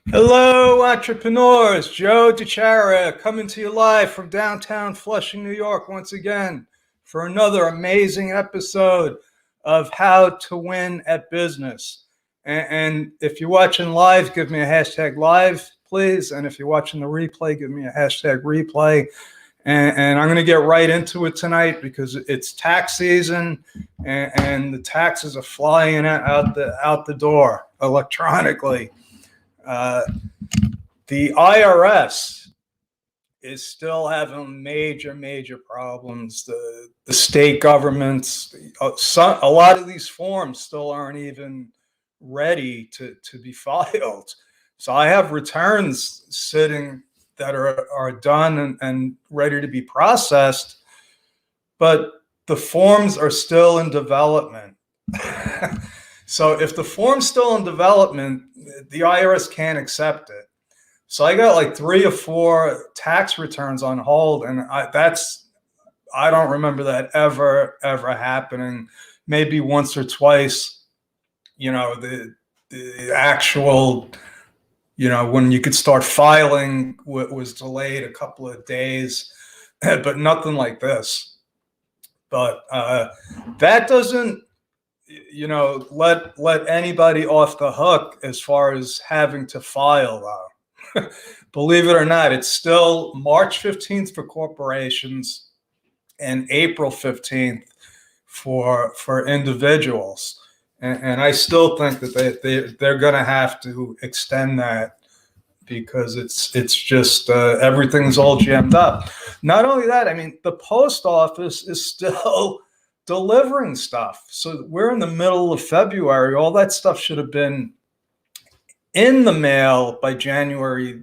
Hello, entrepreneurs. Joe DiChara coming to you live from downtown Flushing, New York, once again for another amazing episode of How to Win at Business. And if you're watching live, give me a hashtag live, please. And if you're watching the replay, give me a hashtag replay. And I'm going to get right into it tonight because it's tax season and the taxes are flying out the door electronically. The IRS is still having major problems. The state governments, a lot of these forms still aren't even ready to be filed. So I have returns sitting that are done and ready to be processed, but the forms are still in development. So if the form's still in development, the IRS can't accept it. So I got like 3 or 4 tax returns on hold, and I don't remember that ever happening. Maybe once or twice, the actual, when you could start filing was delayed a couple of days, but nothing like this. But that doesn't let anybody off the hook as far as having to file, though. Believe it or not, it's still March 15th for corporations and April 15th for individuals. And I still think that they're going to have to extend that because it's just everything's all jammed up. Not only that, I mean, the post office is still delivering stuff. So we're in the middle of February. All that stuff should have been in the mail by January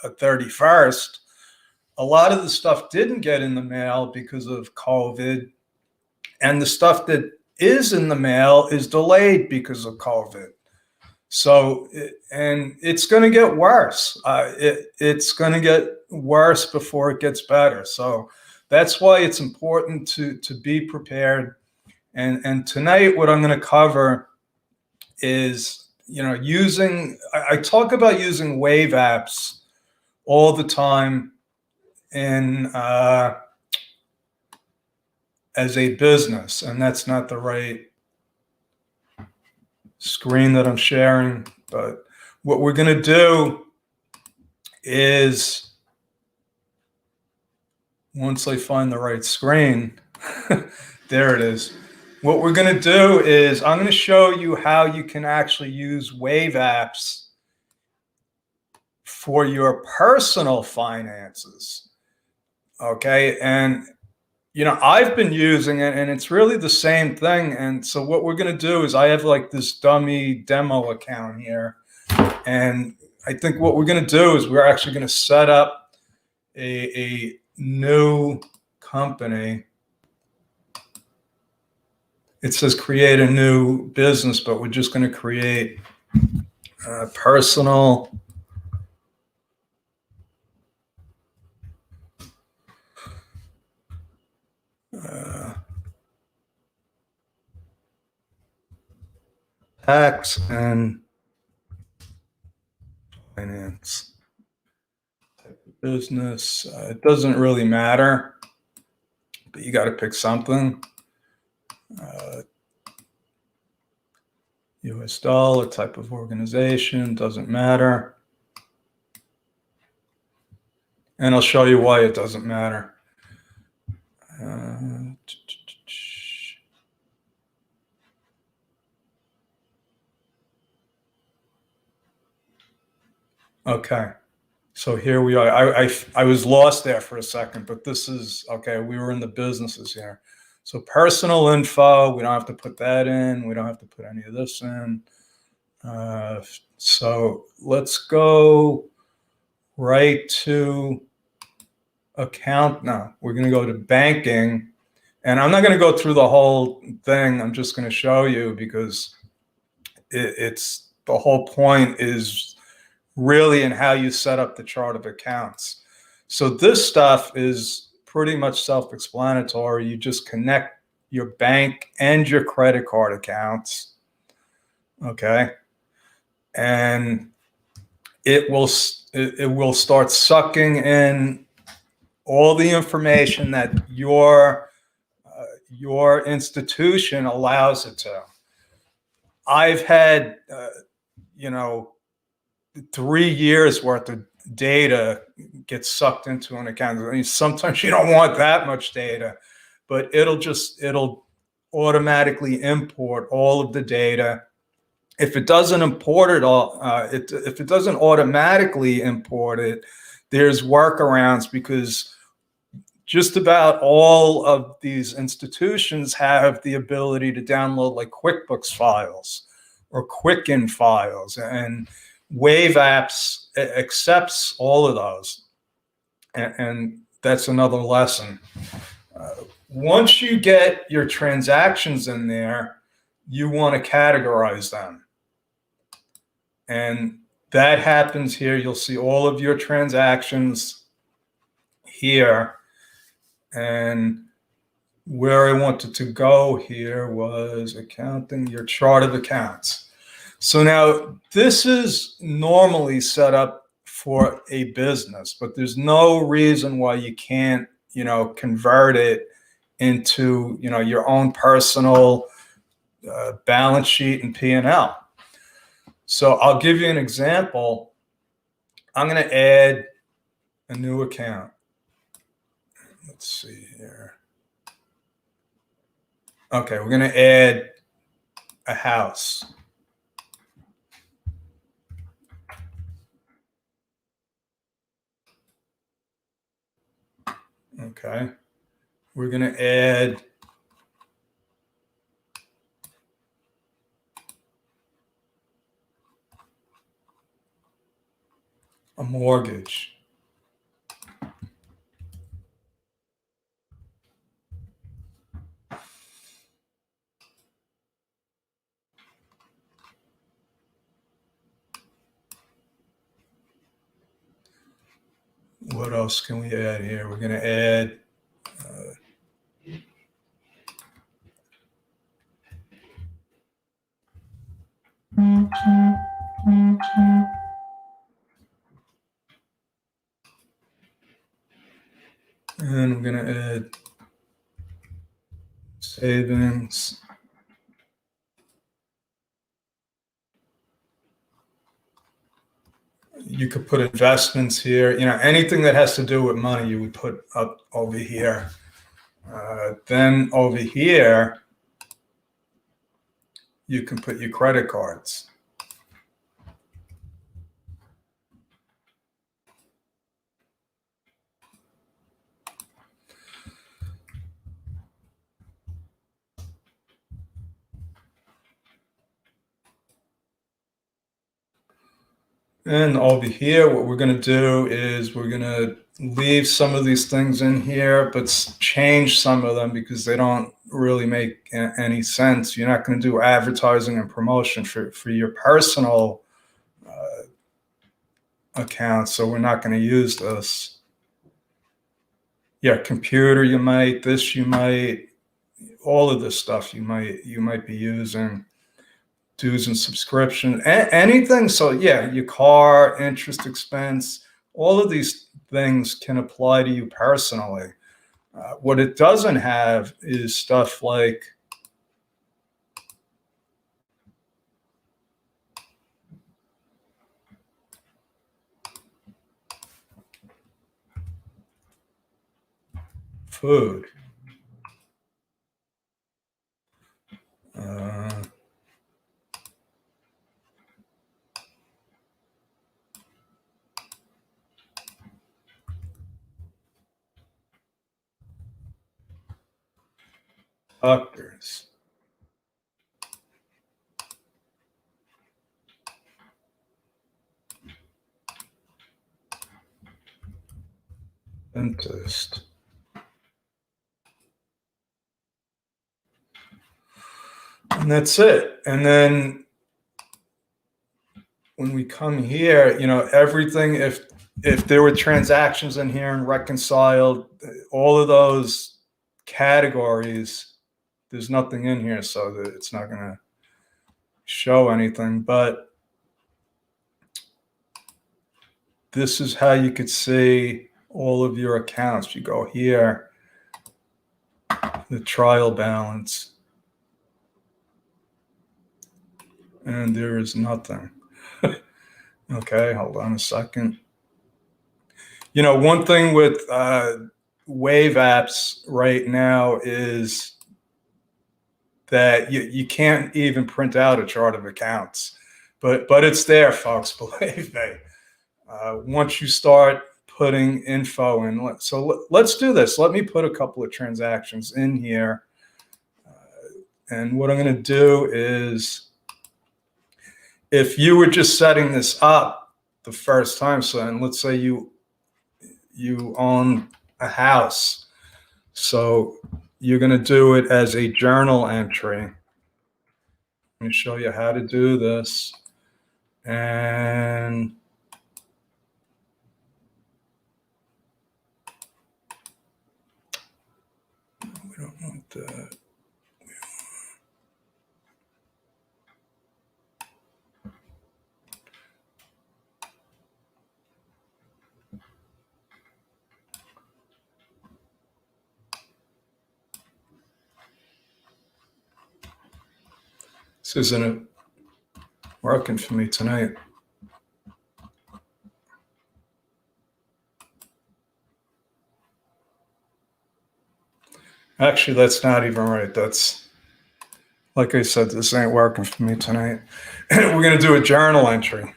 31st. A lot of the stuff didn't get in the mail because of COVID, and the stuff that is in the mail is delayed because of COVID. So, and it's going to get worse. It's going to get worse before it gets better. So that's why it's important to be prepared. And tonight, what I'm going to cover is, I talk about using Waveapps all the time in as a business, and that's not the right screen that I'm sharing. But what we're going to do is, once I find the right screen, there it is. What we're going to do is I'm going to show you how you can actually use Waveapps for your personal finances. Okay. And, I've been using it and it's really the same thing. And so what we're going to do is I have like this dummy demo account here. And I think what we're going to do is we're actually going to set up a new company. It says create a new business, but we're just going to create personal tax and finance type of business. It doesn't really matter, but you got to pick something. US dollar, type of organization, doesn't matter. And I'll show you why it doesn't matter. Okay, so here we are. I was lost there for a second, but this is, okay, we were in the businesses here. So personal info, we don't have to put that in. We don't have to put any of this in. So let's go right to account now. We're going to go to banking. And I'm not going to go through the whole thing. I'm just going to show you because it's the whole point is really in how you set up the chart of accounts. So this stuff is pretty much self-explanatory. You just connect your bank and your credit card accounts. Okay. And it will start sucking in all the information that your institution allows it to. I've had 3 years worth of data get sucked into an account. I mean, sometimes you don't want that much data, but it'll automatically import all of the data. If it doesn't import it all, if it doesn't automatically import it, there's workarounds, because just about all of these institutions have the ability to download like QuickBooks files or Quicken files, and Waveapps accepts all of those. And that's another lesson. Once you get your transactions in there, you want to categorize them. And that happens here. You'll see all of your transactions here. And where I wanted to go here was accounting, your chart of accounts. So now this is normally set up for a business, but there's no reason why you can't, convert it into, your own personal balance sheet and P&L. So I'll give you an example. I'm going to add a new account. Let's see here. Okay, we're going to add a house. Okay, we're going to add a mortgage. What else can we add here? We're going to add and I'm going to add savings. You could put investments here. Anything that has to do with money, you would put up over here. Then over here, you can put your credit cards. And over here, what we're going to do is we're going to leave some of these things in here, but change some of them because they don't really make any sense. You're not going to do advertising and promotion for your personal account, so we're not going to use this. Yeah, computer you might, this you might, all of this stuff you might be using. Dues and subscription, anything. So yeah, your car, interest expense, all of these things can apply to you personally. What it doesn't have is stuff like food. Doctors. Dentist. And that's it. And then when we come here, everything, if there were transactions in here and reconciled, all of those categories, there's nothing in here, so that it's not going to show anything. But this is how you could see all of your accounts. You go here, the trial balance, and there is nothing. Okay, hold on a second. You know, one thing with Waveapps right now is that you can't even print out a chart of accounts, but it's there, folks. Believe me. Once you start putting info in, so let's do this. Let me put a couple of transactions in here, and what I'm going to do is, if you were just setting this up the first time, so and let's say you own a house, so you're going to do it as a journal entry. Let me show you how to do this. And we don't want that. This isn't working for me tonight. Actually, that's not even right. That's, like I said, this ain't working for me tonight. We're going to do a journal entry.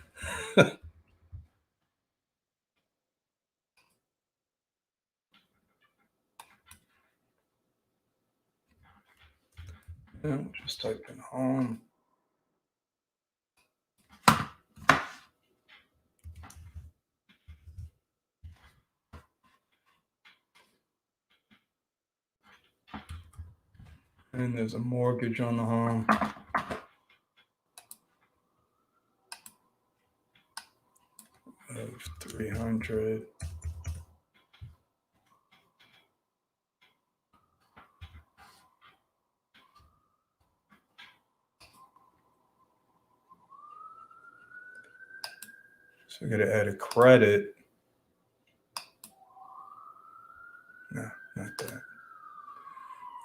And just type in home. And there's a mortgage on the home. Of 300. So I got to add a credit. No, not that.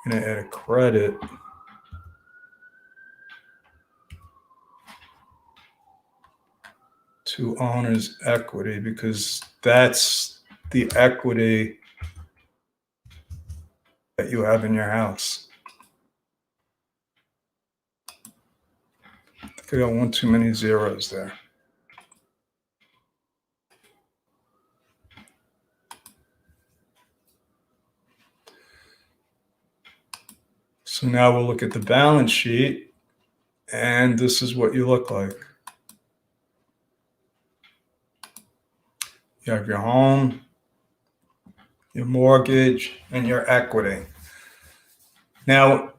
I'm going to add a credit to owner's equity, because that's the equity that you have in your house. I think I got one too many zeros there. So now we'll look at the balance sheet, and this is what you look like. You have your home, your mortgage, and your equity. Now,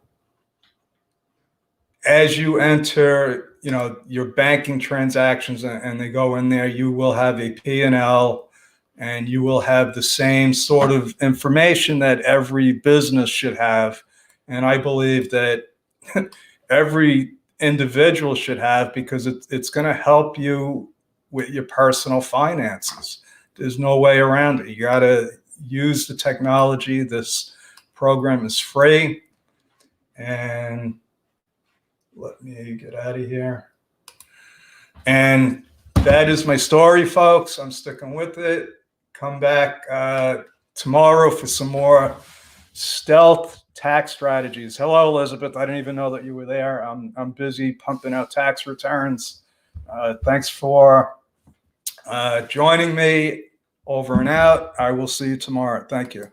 as you enter, you know, your banking transactions and they go in there, you will have a P&L, and you will have the same sort of information that every business should have. And I believe that every individual should have, because it's going to help you with your personal finances. There's no way around it. You got to use the technology. This program is free. And let me get out of here. And that is my story, folks. I'm sticking with it. Come back tomorrow for some more stealth tax strategies. Hello, Elizabeth. I didn't even know that you were there. I'm busy pumping out tax returns. Thanks for joining me. Over and out. I will see you tomorrow. Thank you.